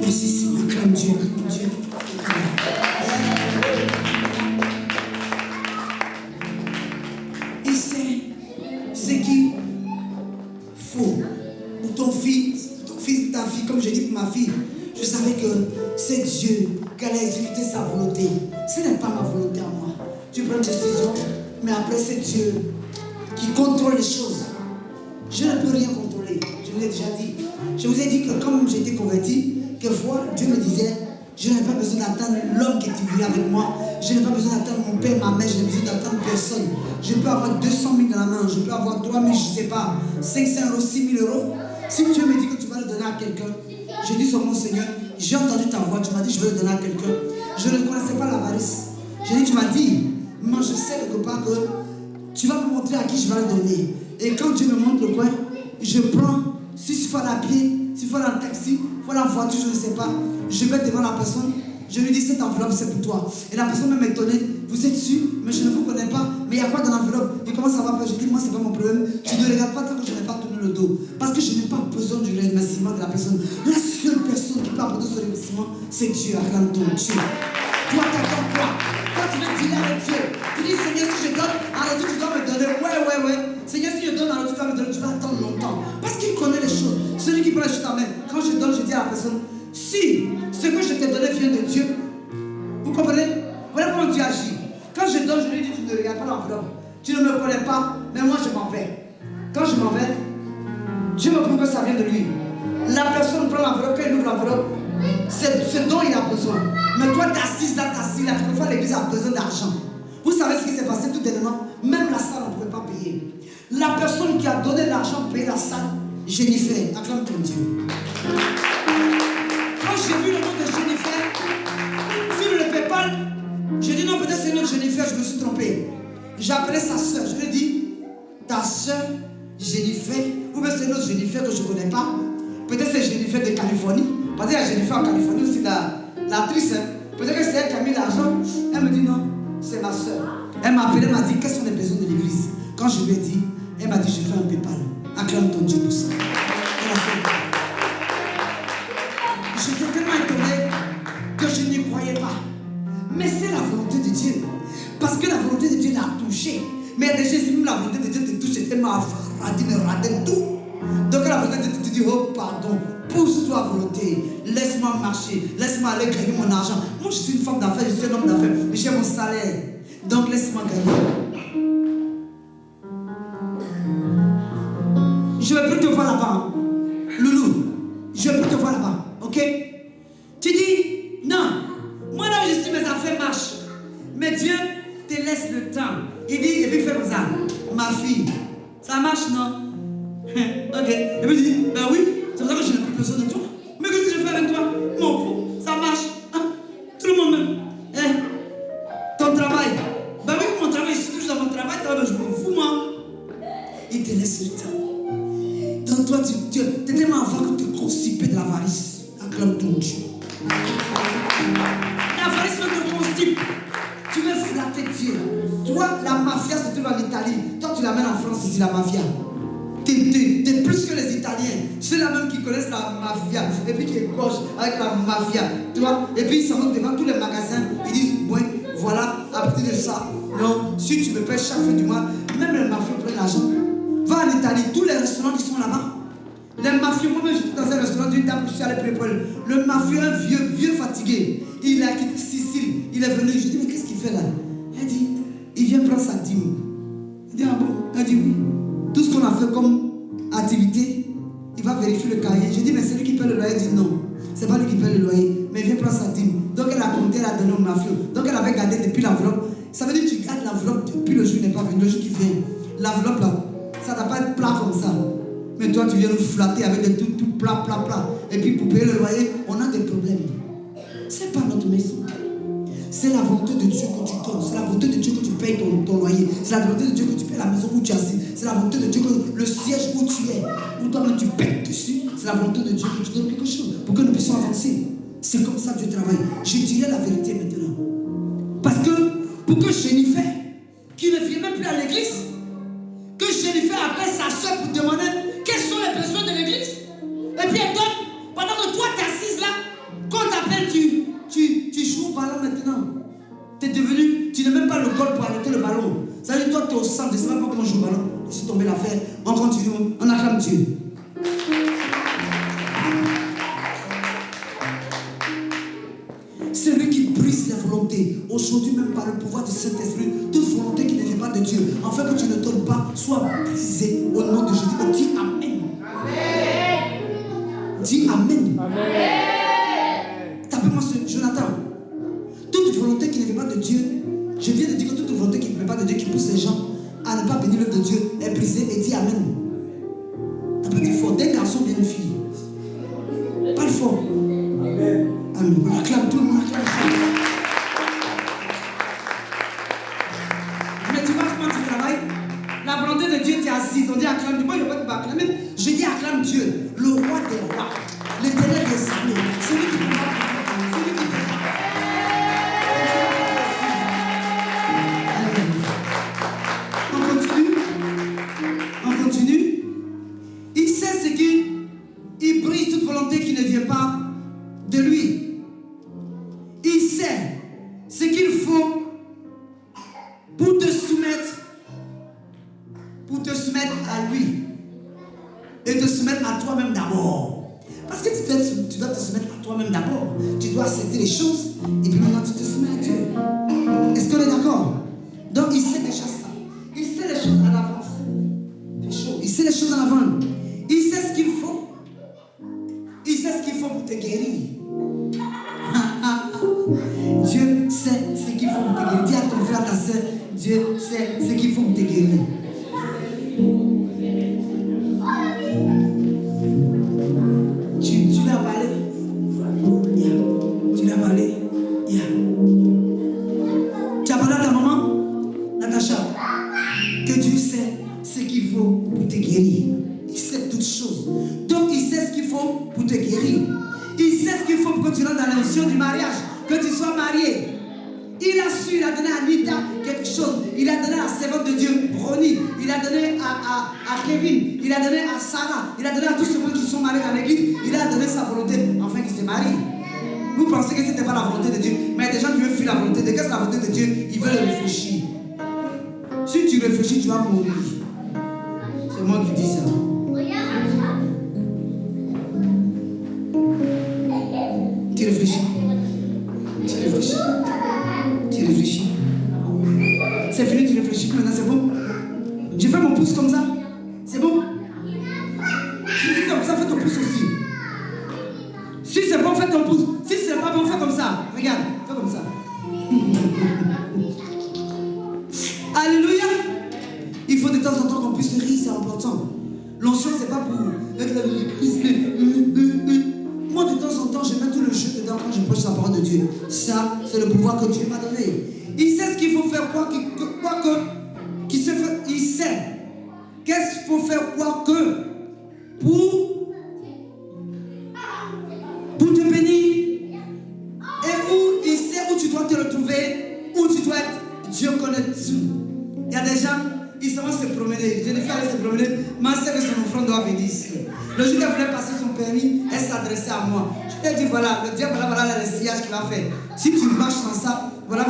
Merci Seigneur, acclame Dieu, acclame Dieu. Il sait ce qu'il faut pour ton fils, ta fille, comme je dis pour ma fille. Je savais que c'est Dieu qui allait exécuter sa volonté. Ce n'est pas ma volonté à moi. Tu prends une décision, mais après c'est Dieu qui contrôle les choses. Je ne peux rien contrôler. Je vous ai déjà dit. Je vous ai dit que comme j'étais converti, quelquefois Dieu me disait, je n'ai pas besoin d'attendre l'homme qui est venu avec moi. Je n'ai pas besoin d'attendre mon père, ma mère. Je n'ai besoin d'attendre personne. Je peux avoir 200 000 dans la main. Je peux avoir 3 000, je ne sais pas. 500 euros, 6 000 euros. Si Dieu me dit que tu vas le donner à quelqu'un, je dis sur mon Seigneur, j'ai entendu ta voix. Tu m'as dit, je vais le donner à quelqu'un. Je ne connaissais pas l'avarice. J'ai dit, tu m'as dit, moi je sais quelque part que tu vas me montrer à qui je vais le donner. Et quand Dieu me montre le coin, je prends, si il faut à pied, s'il faut en taxi, il faut en voiture, je ne sais pas. Je vais devant la personne, je lui dis cette enveloppe c'est pour toi. Et la personne même étonnée, vous êtes sûr, mais je ne vous connais pas, mais il y a quoi dans l'enveloppe? Il commence à avoir peur, je dis moi c'est pas mon problème, tu ne regardes pas tant que je n'ai pas tourné le dos. Parce que je n'ai pas besoin du remerciement de la personne. La seule personne qui peut apporter ce remerciement, c'est Dieu, acclame ton Dieu. Toi t'attends quoi? Quand tu veux dealer avec Dieu, tu dis Seigneur si je donne, alors tu dois me donner, ouais. Seigneur si je donne, alors tu vas me donner, tu vas attendre longtemps. Parce qu'il connaît les choses. Celui qui prend les choses en main, quand je donne, je dis à la personne, si ce que je t'ai donné vient de Dieu, vous comprenez? Voilà comment Dieu agit. Quand je donne, je lui dis, tu ne regardes pas l'enveloppe. Tu ne me connais pas, mais moi je m'en vais. Quand je m'en vais, Dieu me prouve que ça vient de lui. La personne prend l'enveloppe, quand il ouvre l'enveloppe, c'est ce dont il a besoin. Mais toi, t'assis là, quelquefois l'église a besoin d'argent. Vous savez ce qui s'est passé tout élément? Même la salle, on ne pouvait pas payer. La personne qui a donné l'argent pour payer la salle, Jennifer, acclame ton Dieu. Quand j'ai vu le nom de Jennifer sur le PayPal, j'ai dit non, peut-être c'est une autre Jennifer, je me suis trompé. J'ai appelé sa soeur, je lui ai dit, ta soeur Jennifer, ou bien c'est une autre Jennifer que je ne connais pas. Peut-être c'est Jennifer de Californie. Parce qu'il y a Jennifer en Californie aussi, l'actrice. Peut-être que c'est elle qui a mis l'argent. Elle me dit non, c'est ma soeur. Elle m'a appelé, elle m'a dit quels sont les besoins de l'église. Quand je lui ai dit, elle m'a dit je fais un PayPal. Acclame ton Dieu pour ça. Elle a fait. J'étais tellement étonné que je n'y croyais pas. Mais c'est la volonté de Dieu. Parce que la volonté de Dieu l'a touché. Mais déjà, si même la volonté de Dieu te touche, c'est tellement radé tout. Donc la volonté de Dieu te dit, oh pardon, pousse-toi à volonté. Laisse-moi marcher. Laisse-moi aller gagner mon argent. Moi, je suis une femme d'affaires, je suis un homme d'affaires. Mais j'ai mon salaire. Donc laisse-moi gagner. Je ne vais plus te voir là-bas. Loulou, je ne vais plus te voir là-bas. Ok? Tu dis, non. Moi là où je suis, mes affaires marchent. Mais Dieu te laisse le temps. Il dit, et puis fais comme ça. Ma fille, ça marche, non? Ok. Et puis il dit, ben oui, c'est pour ça que je n'ai plus besoin de toi. Mais qu'est-ce que je fais avec toi? Mon pauvre, ça marche. Hein? Tout le monde même. Hein? Ton travail. Ben oui, mon travail, je suis toujours dans mon travail, je m'en fous, moi. Il te laisse le temps. Donc toi, tu es tellement avant que tu es constipé de l'avarice. Acclame ton Dieu. L'avarice te constipe. Tu veux flatter Dieu. Toi, la mafia se trouve en Italie. Toi, tu l'amènes en France ici, la mafia. T'es plus que les Italiens. C'est la même qui connaissent la mafia. Et puis qui égorgent avec la mafia. Tu vois? Et puis ils s'en vont devant tous les magasins. Ils disent, ouais, voilà, à partir de ça. Non, si tu me payes chaque fin du mois, même les mafieux prennent l'argent. Va en Italie, tous les restaurants qui sont là-bas. Les mafieux, moi-même j'étais dans un restaurant d'une dame que je suis allé préparer. Le mafieux, un vieux fatigué. Il a quitté Sicile. Il est venu. Je dis, mais qu'est-ce qu'il fait là? Elle dit, il vient prendre sa dîme. Il dit, ah bon? Elle dit, oui. Tout ce qu'on a fait comme activité, il va vérifier le cahier. Je dis, mais c'est lui qui paie le loyer. Elle dit, non. C'est pas lui qui paie le loyer. Mais il vient prendre sa dîme. Donc elle a compté, elle a donné au mafieux. Donc elle avait gardé depuis l'enveloppe. Ça veut dire que tu gardes l'enveloppe depuis le jour n'est pas venu, le jour qui vient. L'enveloppe là, ça ne doit pas être plat comme ça. Mais toi, tu viens nous flatter avec des tout plat. Et puis pour payer le loyer, on a des problèmes. C'est pas notre maison. C'est la volonté de Dieu que tu donnes. C'est la volonté de Dieu que tu payes ton loyer. C'est la volonté de Dieu que tu payes la maison où tu es assis. C'est la volonté de Dieu que le siège où tu es, où toi-même tu pètes dessus. C'est la volonté de Dieu que tu donnes quelque chose pour que nous puissions avancer. C'est comme ça que Dieu travaille. Je dirais la vérité maintenant. Parce que pour que Jennifer, qui ne vient même plus à l'église, que Jennifer appelle sa soeur pour demander quels sont les besoins de l'église. Et puis elle donne, pendant que toi tu es assise là, le goal pour arrêter le ballon. Ça veut dire toi, tu es au centre, je ne sais même pas comment jouer au ballon. Je suis tombé l'affaire. On continue, on acclame Dieu. Celui qui brise la volonté, aujourd'hui même par le pouvoir du Saint-Esprit, toute volonté qui ne vient pas de Dieu, afin que tu ne tombes pas, soit brisée au nom de Jésus. Dis Amen. Dis Amen. Tapez-moi ce Jonathan. Toute volonté qui ne vient pas de Dieu, je viens de dire que toute volonté qui ne vient pas de Dieu, qui pousse les gens à ne pas bénir l'œuvre de Dieu, est brisée et dis Amen. Tapez du fort, d'un garçon bien une fille. Pas le fort. Amen. Amen. On acclame tout le monde, acclame ça. Mais tu vois comment tu travailles? La volonté de Dieu, tu es assise. On dit acclame Dieu. Moi, je ne veux pas acclamer. Je dis acclame Dieu, le roi des rois, l'éternel des armées, celui qui combat, celui qui combat. On continue. Il sait ce qu'il brise toute volonté qui ne vient pas de lui. Il sait ce qu'il faut pour te soumettre à lui et te soumettre à toi-même d'abord. Parce que tu dois te soumettre à toi-même d'abord. Tu dois accepter les choses et puis maintenant tu te soumets à Dieu. Est-ce qu'on est d'accord? Donc il sait déjà ça. Il sait les choses à l'avance. C'est chaud. Il sait les choses à l'avance. Il sait ce qu'il faut. Il sait ce qu'il faut pour te guérir. Dieu sait ce qu'il faut pour te guérir. Dis à ton frère, ta soeur, Dieu sait ce qu'il faut pour te guérir. Tu l'as parlé. Yeah. Tu l'as parlé. Yeah. Tu as parlé à ta maman, Natacha, que Dieu sait ce qu'il faut pour te guérir. Il sait toutes choses. Donc il sait ce qu'il faut pour te guérir. Il sait ce qu'il faut pour que tu rentres dans l'onction du mariage, que tu sois marié. Il a su, il a donné à Anita quelque chose. Il a donné à la servante de Dieu, Ronnie. Il a donné à Kevin. Il a donné à Sarah. Il a donné à tous ceux qui sont mariés dans l'église. Il a donné sa volonté afin qu'ils se marient. Vous pensez que ce n'était pas la volonté de Dieu, mais il y a des gens qui veulent fuir la volonté de Dieu. Qu'est-ce que la volonté de Dieu? Ils veulent réfléchir. Si tu réfléchis, tu vas mourir. C'est moi qui dis ça. Tu réfléchis. Tu réfléchis. Tu réfléchis. C'est fini, tu réfléchis. Maintenant, c'est bon. Je fais mon pouce comme ça. C'est bon. Si c'est comme ça, fais ton pouce aussi. Si c'est bon, fais ton pouce. Si c'est pas bon, fais comme ça. Regarde, fais comme ça. Alléluia. Il faut de temps en temps qu'on puisse rire, c'est important. L'onction, c'est pas pour être la moi, de temps en temps, je mets tout le jeu dedans quand je prêche la parole de Dieu. Ça, c'est le pouvoir que Dieu m'a donné. Il sait ce qu'il faut faire, il sait qu'est-ce qu'il faut faire, pour te bénir. Et où il sait où tu dois te retrouver, où tu dois être. Dieu connaît tout. Il y a des gens, ils savent se promener. Je l'ai fait aller se promener. Ma sœur et son enfant doivent venir ici. Le jour qu'elle voulait passer son permis, elle s'adressait à moi. Je lui ai dit voilà, le diable, voilà le sillage qu'il va faire. Si tu marches sans ça, voilà.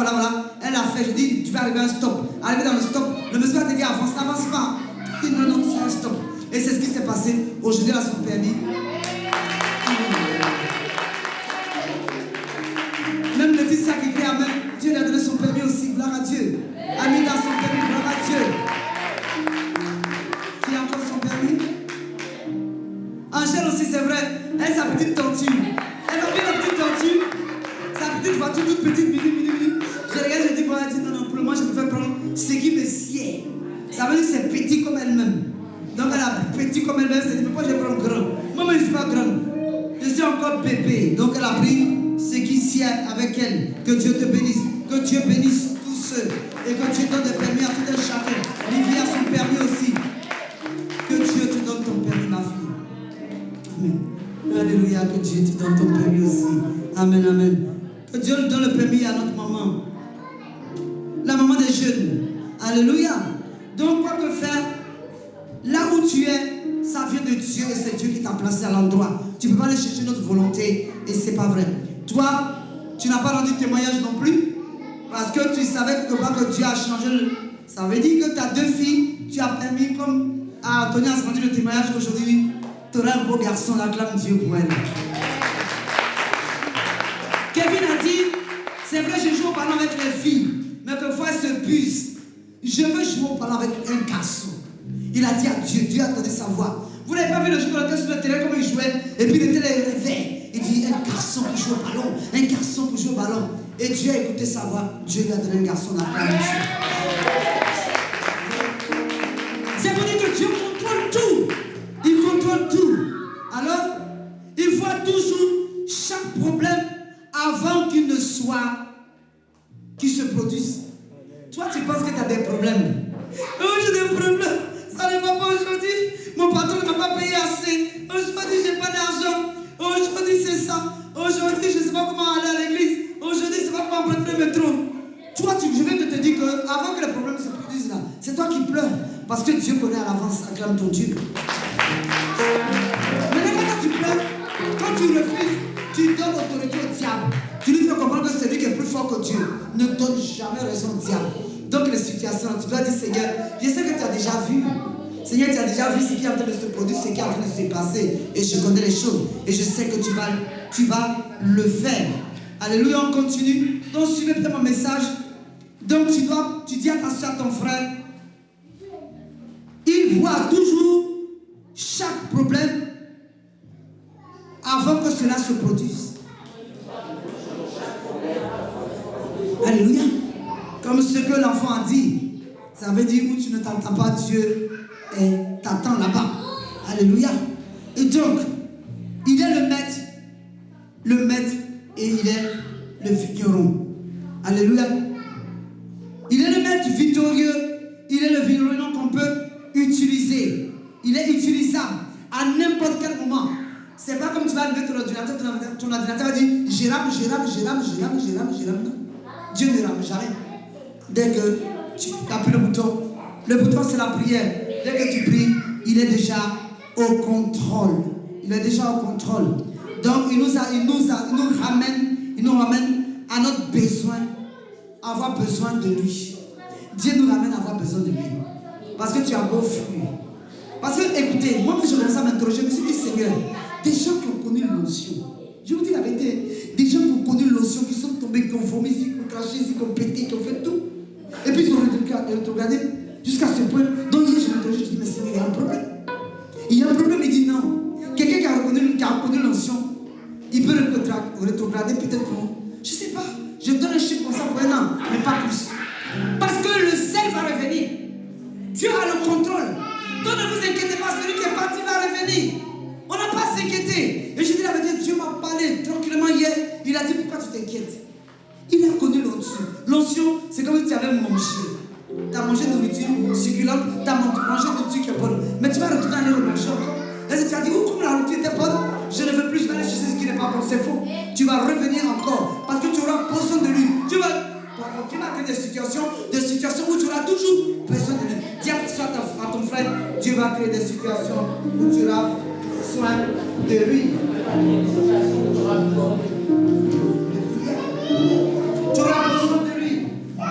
Elle a fait, je dis, tu vas arriver à un stop. Arriver dans le stop, le monsieur va te dire avance, n'avance pas. Je dis non, c'est un stop. Et c'est ce qui s'est passé. Aujourd'hui, elle a son permis. Même le fils qui crie amen, Dieu lui a donné son permis aussi, gloire à Dieu. Amina a son permis, gloire à Dieu. Qui a encore son permis? Angèle aussi, c'est vrai, elle a sa petite tortue. Elle a pris la petite tortue, sa petite voiture toute petite, mini. Je regarde, je dis quoi? Elle dit non, pour le moment, je préfère prendre ce qui me sied. Ça veut dire que c'est petit comme elle-même. Donc elle a petit comme elle-même, c'est dit pourquoi je prends grand? Moi, je ne suis pas grande. Je suis encore bébé. Donc elle a pris ce qui sied avec elle. Que Dieu te bénisse. Que Dieu bénisse tous ceux. Et que Dieu donne des permis à tout un chacun. Livia a son permis aussi. Que Dieu te donne ton permis, ma fille. Amen. Alléluia, que Dieu te donne ton permis aussi. Amen, amen. Que Dieu nous donne le permis à notre maman. La maman des jeunes. Alléluia. Donc, quoi que faire? Là où tu es, ça vient de Dieu et c'est Dieu qui t'a placé à l'endroit. Tu ne peux pas aller chercher notre volonté et c'est pas vrai. Toi, tu n'as pas rendu témoignage non plus. Parce que tu savais que Dieu a changé. Ça veut dire que tu as 2 filles, tu as permis, comme Anthony a rendu le témoignage aujourd'hui, tu auras un beau garçon, acclame Dieu pour elle. Kevin a dit, c'est vrai, je joue au ballon avec les filles, mais quelquefois elles se puissent. Je veux jouer au ballon avec un garçon. Il a dit à Dieu, Dieu a entendu sa voix. Vous n'avez pas vu le jour où il était sur le terrain, comme il jouait, et puis il était réveillé. Il dit, un garçon pour jouer au ballon, un garçon pour jouer au ballon. Et Dieu a écouté sa voix, Dieu lui a donné un garçon dans la Dieu. C'est pour dire que Dieu contrôle tout. Il contrôle tout. Alors, il voit toujours chaque problème avant qu'il ne soit, qu'il se produise. Toi, tu penses que tu as des problèmes. Oh, j'ai des problèmes. Ça ne va pas aujourd'hui. Mon patron ne m'a pas payé assez. Aujourd'hui, je n'ai pas d'argent. Aujourd'hui, c'est ça. Aujourd'hui, je ne sais pas comment aller à l'église. Aujourd'hui, je ne sais pas comment prendre le métro. Toi, je vais te dire qu'avant que les problèmes se produisent là, c'est toi qui pleures. Parce que Dieu connaît à l'avance. Acclame ton Dieu. Mais quand tu pleures, quand tu refuses, tu donnes autorité au diable. Tu lui fais comprendre que c'est lui qui est plus fort que Dieu. Ne donne jamais raison au diable. Donc les situations, tu dois dire, Seigneur, je sais que tu as déjà vu. Seigneur, tu as déjà vu ce qui est en train de se produire, ce qui est en train de se passer. Et je connais les choses. Et je sais que tu vas le faire. Alléluia, on continue. Donc suivez peut-être mon message. Donc tu dis attention à ton frère. Il voit toujours chaque problème avant que cela se produise. Alléluia. Comme ce que l'enfant a dit. Ça veut dire où tu ne t'entends pas Dieu et t'attends là-bas. Alléluia. Et donc, il est le maître et il est le vigneron. Alléluia. Il est le maître victorieux, il est le vigneron qu'on peut utiliser. Il est utilisable à n'importe quel moment. C'est pas comme tu vas allumer ton ordinateur va dire je rame. Non. Dieu ne rame jamais. Dès que tu appuies le bouton c'est la prière. Dès que tu pries, il est déjà au contrôle. Donc il nous ramène à notre besoin, à avoir besoin de lui. Dieu nous ramène à avoir besoin de lui. Parce que tu as beau fuir. Parce que, écoutez, moi je commence à m'interroger, je me suis dit, Seigneur, des gens qui ont connu l'onction, je vous dis la vérité, des gens qui ont connu l'onction, qui sont tombés conformistes, qui ont craché, qui ont pété, qui ont fait tout. Et puis ils ont regardé jusqu'à ce point. Donc hier je m'interrogeais, je dis, mais Seigneur, il y a un problème. Il y a un problème, il dit non. Quelqu'un qui a reconnu l'onction, il peut rétrograder peut-être pour, je ne sais pas, je donne un chiffre comme ça pour un an, mais pas plus. Parce que le sel va revenir. Dieu a le contrôle. Donc ne vous inquiétez pas, celui qui est parti va revenir. On n'a pas à s'inquiéter. Et je dis la vérité, Dieu m'a parlé tranquillement hier. Il a dit, pourquoi tu t'inquiètes? Il a connu l'onction. L'onction, c'est comme si tu avais mangé. Tu as mangé de nourriture succulente, tu as mangé de nourriture qui est bonne. Mais tu vas retourner aller manger encore. Et tu vas dire, oh, comme la nourriture était bonne, je ne veux plus, je vais aller chercher ce qui n'est pas bon. C'est faux. Tu vas revenir encore. Parce que tu auras besoin de lui. Tu vas créer des situations où tu auras toujours besoin de lui. Dis à ton frère, Dieu va créer des situations où tu auras besoin de lui. Tu auras besoin de lui.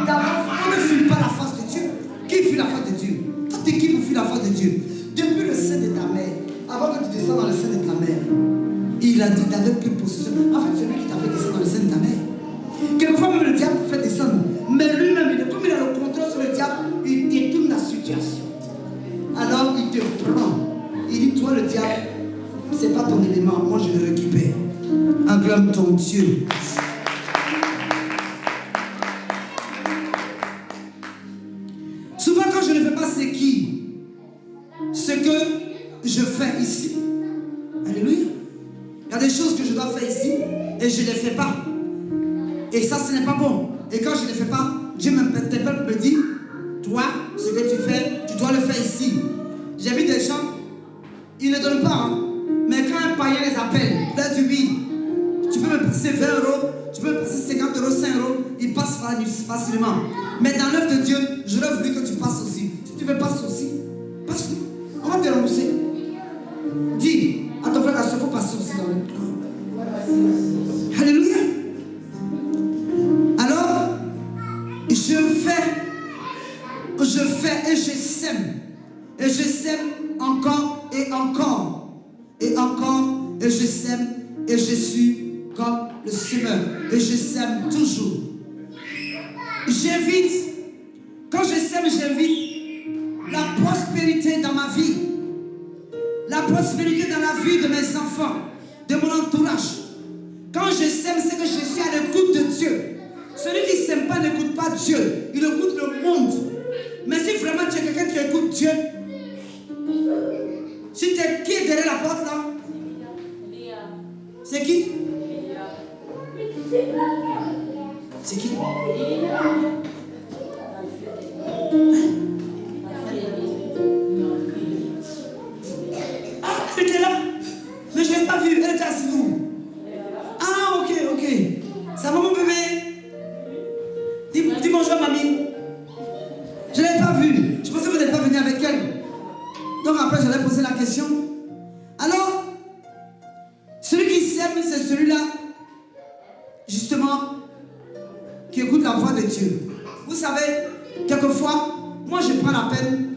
D'abord, on ne fuit pas la face de Dieu. Qui fuit la face de Dieu? Toi, t'es qui pour fuir la face de Dieu? Depuis le sein de ta mère, avant que tu descendes dans le sein de ta mère, il a dit t'avais plus possession. En fait, c'est lui qui t'a fait descendre dans le sein de ta mère. Quelquefois, même le diable fait descendre. Mais lui-même, comme il a le contrôle sur le diable, il détourne la situation. Alors, il te prend. Il dit, toi, le diable, c'est pas ton élément. Moi, je le récupère. Acclame ton Dieu. Souvent, quand je ne fais pas ce que je fais ici. Alléluia. Il y a des choses que je dois faire ici et je ne les fais pas. Et ça, ce n'est pas bon. Et quand je ne le fais pas, Dieu m'interpelle me dit, toi, ce que tu fais, tu dois le faire ici. J'ai vu des gens, ils ne donnent pas. Hein. Mais quand un païen les appelle, là tu dis, tu peux me passer 20 €, tu peux me passer 50 €, 5 €, ils passent facilement. Mais dans l'œuvre de Dieu, je leur voulu que tu passes aussi. Si tu veux passer aussi, passe. On va te rembourser. Dis à ton frère, il faut passer aussi dans le plan. Alléluia. suis comme le semeur et je sème toujours. J'invite, quand je sème, j'invite la prospérité dans ma vie, la prospérité dans la vie de mes enfants, de mon entourage. Quand je sème, c'est que je suis à l'écoute de Dieu. Celui qui ne sème pas n'écoute pas Dieu, il écoute le monde. Mais si vraiment tu es quelqu'un qui écoute Dieu, si tu es qui est derrière la porte là? C'est qui? C'est qui? Ah, elle était là. Mais je ne l'ai pas vue. Elle était assise où? Ah, ok. Ça va mon bébé? Dis bonjour mamie. Je ne l'ai pas vue. Je pensais que vous n'êtes pas venu avec elle. Donc après, je lui ai posé la question. Alors, celui qui sème, c'est celui-là, justement, qui écoute la voix de Dieu. Vous savez, quelquefois, moi je prends la peine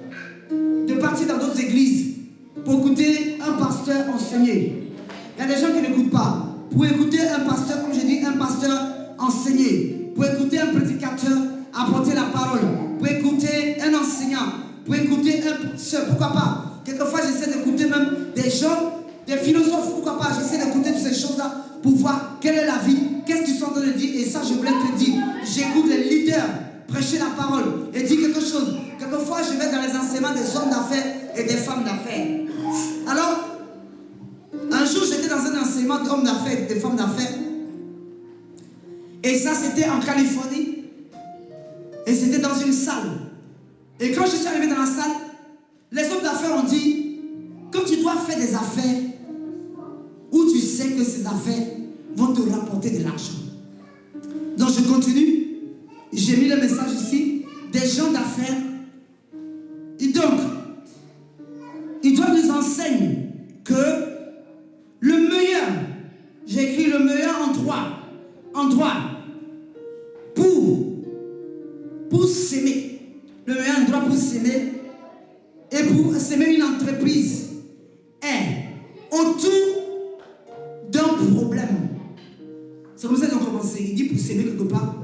de partir dans d'autres églises pour écouter un pasteur enseigner. Il y a des gens qui n'écoutent pas. Pour écouter un pasteur, comme je dis, un pasteur enseigner. Pour écouter un prédicateur apporter la parole. Pour écouter un enseignant. Pour écouter un pasteur, pourquoi pas. Quelquefois, j'essaie d'écouter même des gens, des philosophes, pourquoi pas. J'essaie d'écouter toutes ces choses-là pour voir quelle est la vie, qu'est-ce qu'ils sont en train de dire. Et ça, je voulais te dire, j'écoute les leaders prêcher la parole et dire quelque chose. Quelquefois, je vais dans les enseignements des hommes d'affaires et des femmes d'affaires. Alors, un jour, j'étais dans un enseignement d'hommes d'affaires et de femmes d'affaires. Et ça, c'était en Californie. Et c'était dans une salle. Et quand je suis arrivé dans la salle, les hommes d'affaires ont dit, quand tu dois faire des affaires, où tu sais que ces affaires vont te rapporter de l'argent. Donc je continue. J'ai mis le message ici. Des gens d'affaires. Et donc, ils doivent nous enseigner que le meilleur, j'ai écrit le meilleur endroit pour s'aimer. Le meilleur endroit pour s'aimer et pour s'aimer une entreprise est autour d'un problème. C'est comme ça qu'ils ont commencé. Il dit pour s'aimer quelque part,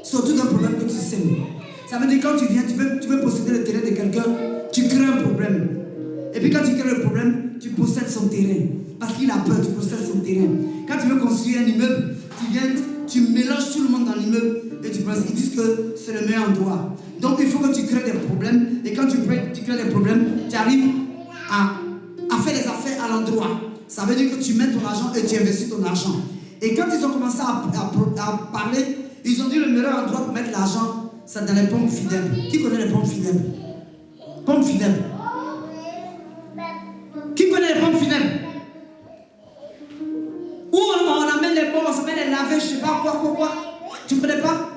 c'est autour d'un problème que tu s'aimes. Ça veut dire quand tu viens, tu veux posséder le terrain de quelqu'un, tu crées un problème. Et puis quand tu crées le problème, tu possèdes son terrain. Parce qu'il a peur, tu possèdes son terrain. Quand tu veux construire un immeuble, tu viens, tu mélanges tout le monde dans l'immeuble et tu penses qu'ils disent que c'est le meilleur endroit. Donc il faut que tu crées des problèmes. Et quand tu crées des problèmes, tu arrives à faire des affaires à l'endroit. Ça veut dire que tu mets ton argent et tu investis ton argent. Et quand ils ont commencé à parler, ils ont dit le meilleur endroit pour mettre l'argent, c'est dans les pompes funèbres. Qui connaît les pompes funèbres? Pompes funèbres. Qui connaît les pompes funèbres? Où on amène les morts, on se met les laver, je ne sais pas quoi. Tu ne connais pas?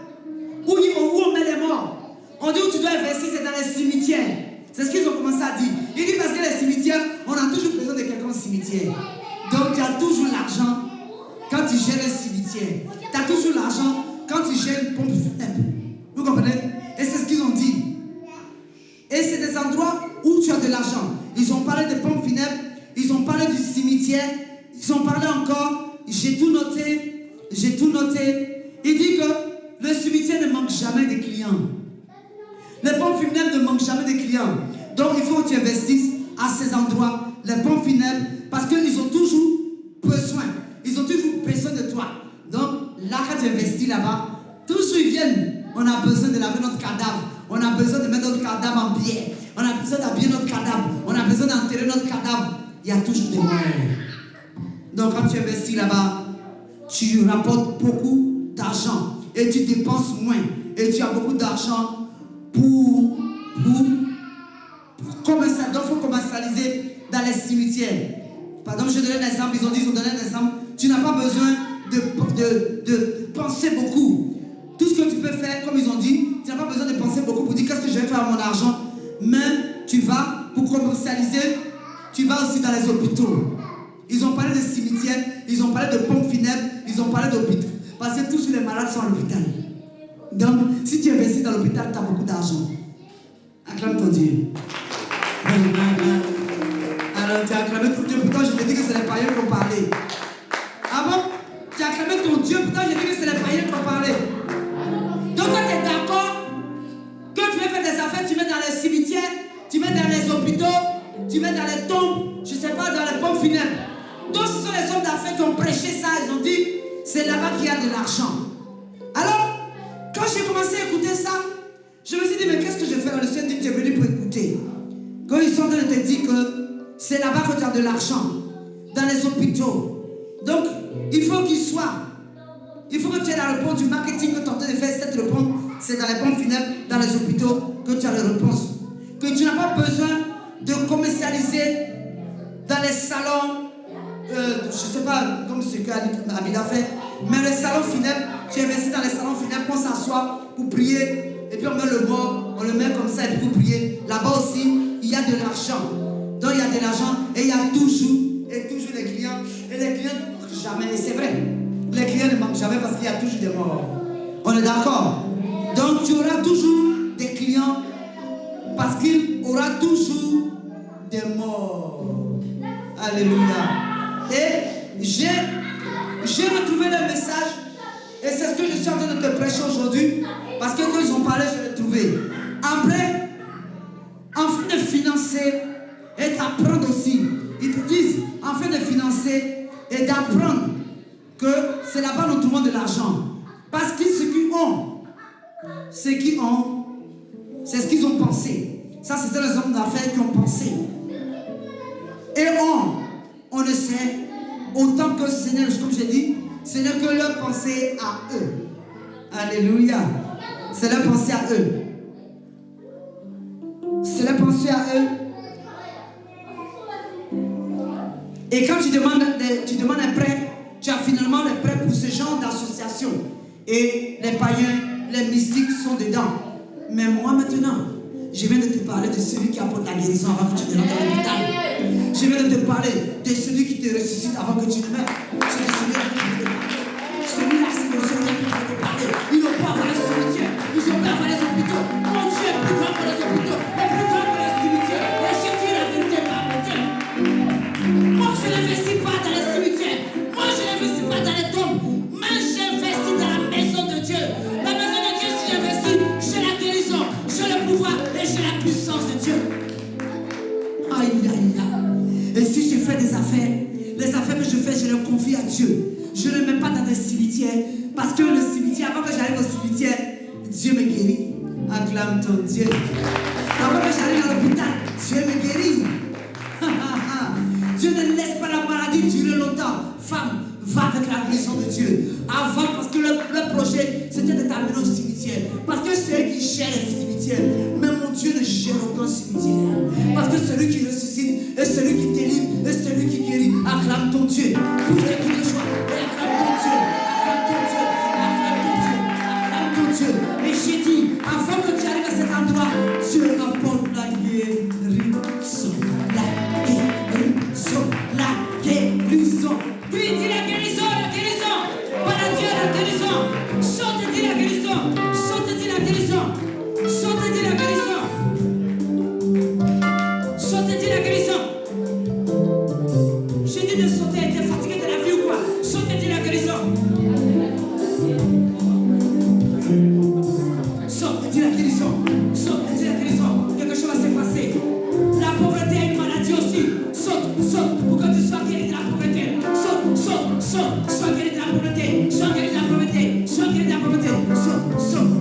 Où on met les morts? On dit où tu dois investir, c'est dans les cimetières. C'est ce qu'ils ont commencé à dire. Ils disent parce que les cimetières, on a toujours besoin de quelqu'un au cimetière. Donc tu as toujours l'argent quand tu gères un cimetière. Tu as toujours l'argent quand tu gères une pompe funèbre. Vous comprenez? Et c'est ce qu'ils ont dit. Et c'est des endroits où tu as de l'argent. Ils ont parlé de pompes funèbres, ils ont parlé du cimetière, ils ont parlé encore, j'ai tout noté. Il dit que le cimetière ne manque jamais de clients. Les pompes funèbres ne manquent jamais de clients. Donc il faut que tu investisses à ces endroits, les pompes funèbres, parce qu'ils ont toujours besoin. Ils ont toujours besoin de toi. Donc là, quand tu investis là-bas, toujours ils viennent. On a besoin de laver notre cadavre. On a besoin de mettre notre cadavre en biais. On a besoin d'habiller notre cadavre. On a besoin d'enterrer notre cadavre. Il y a toujours des moyens. Donc quand tu investis là-bas, tu rapportes beaucoup d'argent. Et tu dépenses moins. Et tu as beaucoup d'argent pour commercialiser. Donc il faut commercialiser dans les cimetières. Par exemple, je donne un exemple. Ils ont donné un exemple. Tu n'as pas besoin de penser beaucoup. Tout ce que tu peux faire, comme ils ont dit, tu n'as pas besoin de penser beaucoup pour dire qu'est-ce que je vais faire avec mon argent. Même tu vas, pour commercialiser, tu vas aussi dans les hôpitaux. Ils ont parlé de cimetières, ils ont parlé de pompes funèbres, ils ont parlé d'hôpitaux. Parce que tous les malades sont à l'hôpital. Donc, si tu investis dans l'hôpital, tu as beaucoup d'argent. Acclame ton Dieu. Alors, tu as acclamé tout Dieu. Pourtant, je te dis que c'est les païens qui ont parlé. Ah bon? ton Dieu. Pourtant, j'ai dit que c'est les païens qui ont parlé. Donc, quand tu es d'accord, quand tu veux faire des affaires, tu mets dans les cimetières, tu mets dans les hôpitaux, tu mets dans les tombes, je ne sais pas, dans les pompes funèbres. Donc, ce sont les hommes d'affaires qui ont prêché ça. Ils ont dit, c'est là-bas qu'il y a de l'argent. Alors, quand j'ai commencé à écouter ça, je me suis dit, mais qu'est-ce que je fais? Le Seigneur dit, tu es venu pour écouter. Quand ils sont en train de te dire que c'est là-bas que tu as de l'argent, dans les hôpitaux. Donc, il faut qu'il soit. Il faut que tu aies la réponse du marketing que tu es en train de faire. Cette réponse, c'est dans les pompes funèbres, dans les hôpitaux, que tu as la réponse. Que tu n'as pas besoin de commercialiser dans les salons, je ne sais pas comme ce qu'Abida fait, mais les salons funèbres, tu investis dans les salons funèbres, on s'assoit pour prier, et puis on met le bord, on le met comme ça, et puis pour prier. Là-bas aussi, il y a de l'argent. Donc il y a de l'argent, et il y a toujours des clients, et les clients ne manquent jamais, et c'est vrai. Les clients ne manquent jamais parce qu'il y a toujours des morts. On est d'accord? Donc tu auras toujours des clients parce qu'il aura toujours des morts. Alléluia. Et j'ai retrouvé le message et c'est ce que je suis en train de te prêcher aujourd'hui parce que quand ils ont parlé, je l'ai trouvé. Après, afin de financer et d'apprendre aussi, ils te disent, afin de financer et d'apprendre que c'est là-bas nous trouvons de l'argent. Parce que ceux qui ont, c'est ce qu'ils ont pensé. Ça, c'était les hommes d'affaires qui ont pensé. Et on le sait, autant que ce n'est, comme j'ai dit, ce n'est que leur pensée à eux. Alléluia. C'est leur pensée à eux. C'est leur pensée à eux. Et quand tu demandes un prêt, tu as finalement les prêts pour ce genre d'association. Et les païens, les mystiques sont dedans. Mais moi maintenant, je viens de te parler de celui qui apporte la guérison avant que tu te rentres à l'hôpital. Je viens de te parler de celui qui te ressuscite avant que tu ne meurs. C'est celui-là, c'est le Seigneur qui va te parler. Ils n'ont pas avoir les cimetières. Ils n'ont pas avoir les hôpitaux. Mon Dieu est plus grand que les hôpitaux. Est plus grand que les cimetières. Et je dis la vérité par mon Dieu. Moi, je n'investis pas dans les cimetières. Moi, je n'investis pas dans les tombes. Mais j'investis dans la maison de Dieu. La maison de Dieu, si j'investis, j'ai la guérison, j'ai le pouvoir et j'ai la puissance de Dieu. Aïe, aïe, aïe. Et si je fais des affaires, les affaires que je fais, je les confie à Dieu. Je ne les mets pas dans des cimetières. Parce que le cimetière, avant que j'arrive au cimetière, Dieu me guérit. Acclame ton Dieu. Avant que j'arrive à l'hôpital, Dieu me guérit. Dieu ne laisse pas la maladie durer longtemps. Femme, va avec la guérison de Dieu. Avant, parce que le projet, c'était de t'amener au cimetière. Parce que c'est eux qui gèrent les cimetières. Mais mon Dieu ne gère aucun cimetière. Parce que celui qui ressuscite, et celui qui délivre, et celui qui guérit, acclame ton Dieu. Pour que tous les jours, et acclame ton Dieu. Acclame ton Dieu. Acclame ton Dieu. Acclame ton Dieu. Et j'ai dit, avant que tu arrives à cet endroit, Dieu apporte la guérison. La guérison. La guérison. Oui, dis la guérison, la guérison. Par Dieu, la guérison. Chante, dis la guérison. Chante, dis la guérison. Chante, dis la guérison. Chante, dis la guérison. J'ai dit de sauter, t'es fatigué de la vie ou quoi? Chante, dis la guérison. Chante, dis la guérison. Chante, dis la guérison. Quelque chose va se passer. La pauvreté est une maladie aussi. Saute, pour que tu sois guéri de la pauvreté. Saute, sois guéri de la pauvreté. Sois guéri de la pauvreté. Sois guéri de la pauvreté. Saute.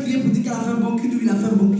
prier pour dire qu'elle a fait un bon culte ou il a fait un bon culte.